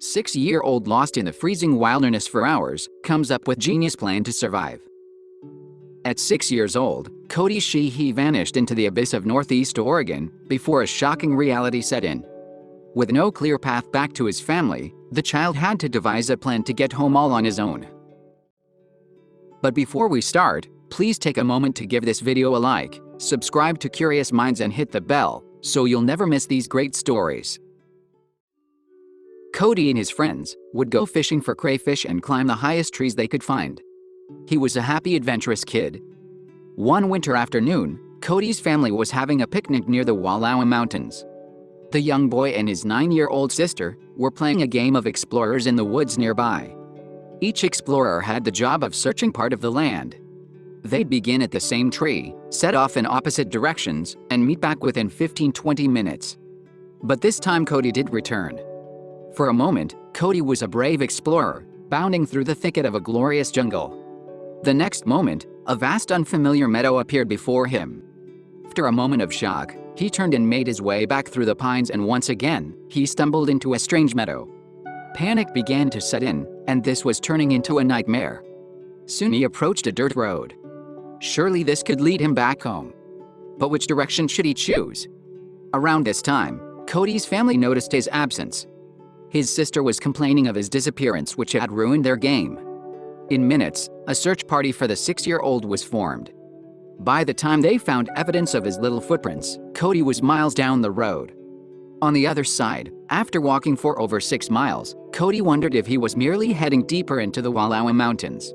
6-year-old lost in the freezing wilderness for hours, comes up with genius plan to survive. At 6 years old, Cody Sheehy vanished into the abyss of Northeast Oregon before a shocking reality set in. With no clear path back to his family, the child had to devise a plan to get home all on his own. But before we start, please take a moment to give this video a like, subscribe to Curious Minds and hit the bell, so you'll never miss these great stories. Cody and his friends would go fishing for crayfish and climb the highest trees they could find. He was a happy, adventurous kid. One winter afternoon, Cody's family was having a picnic near the Wallowa Mountains. The young boy and his 9-year-old sister were playing a game of explorers in the woods nearby. Each explorer had the job of searching part of the land. They'd begin at the same tree, set off in opposite directions, and meet back within 15-20 minutes. But this time Cody did return. For a moment, Cody was a brave explorer, bounding through the thicket of a glorious jungle. The next moment, a vast unfamiliar meadow appeared before him. After a moment of shock, he turned and made his way back through the pines, and once again, he stumbled into a strange meadow. Panic began to set in, and this was turning into a nightmare. Soon he approached a dirt road. Surely this could lead him back home. But which direction should he choose? Around this time, Cody's family noticed his absence. His sister was complaining of his disappearance, which had ruined their game. In minutes, a search party for the 6-year-old was formed. By the time they found evidence of his little footprints, Cody was miles down the road. On the other side, after walking for over 6 miles, Cody wondered if he was merely heading deeper into the Wallowa Mountains.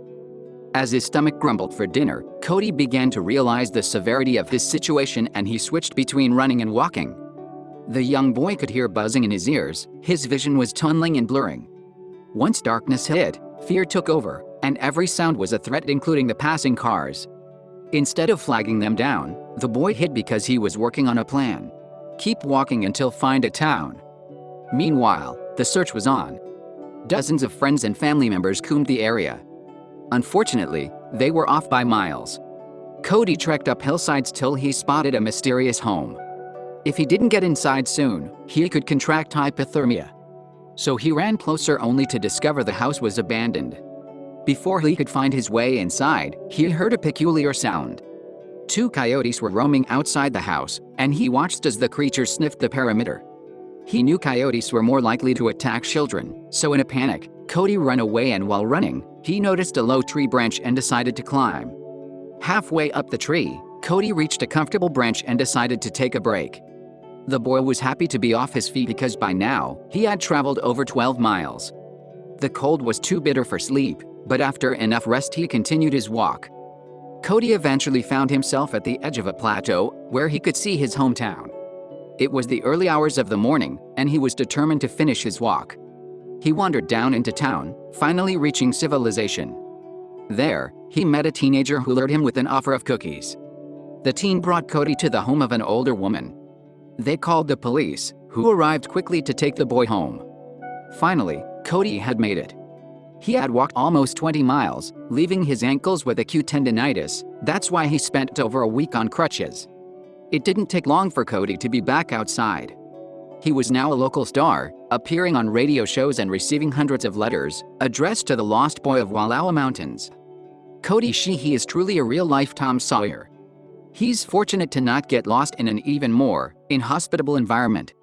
As his stomach grumbled for dinner, Cody began to realize the severity of his situation, and he switched between running and walking. The young boy could hear buzzing in his ears, his vision was tunneling and blurring. Once darkness hit, fear took over, and every sound was a threat, including the passing cars. Instead of flagging them down, the boy hid because he was working on a plan. Keep walking until find a town. Meanwhile, the search was on. Dozens of friends and family members combed the area. Unfortunately, they were off by miles. Cody trekked up hillsides till he spotted a mysterious home. If he didn't get inside soon, he could contract hypothermia. So he ran closer, only to discover the house was abandoned. Before he could find his way inside, he heard a peculiar sound. 2 coyotes were roaming outside the house, and he watched as the creatures sniffed the perimeter. He knew coyotes were more likely to attack children, so in a panic, Cody ran away, and while running, he noticed a low tree branch and decided to climb. Halfway up the tree, Cody reached a comfortable branch and decided to take a break. The boy was happy to be off his feet because by now, he had traveled over 12 miles. The cold was too bitter for sleep, but after enough rest he continued his walk. Cody eventually found himself at the edge of a plateau where he could see his hometown. It was the early hours of the morning, and he was determined to finish his walk. He wandered down into town, finally reaching civilization. There, he met a teenager who lured him with an offer of cookies. The teen brought Cody to the home of an older woman. They called the police, who arrived quickly to take the boy home. Finally, Cody had made it. He had walked almost 20 miles, leaving his ankles with acute tendinitis. That's why he spent over a week on crutches. It didn't take long for Cody to be back outside. He was now a local star, appearing on radio shows and receiving hundreds of letters addressed to the lost boy of Wallowa Mountains. Cody Sheehy is truly a real-life Tom Sawyer. He's fortunate to not get lost in an even more inhospitable environment.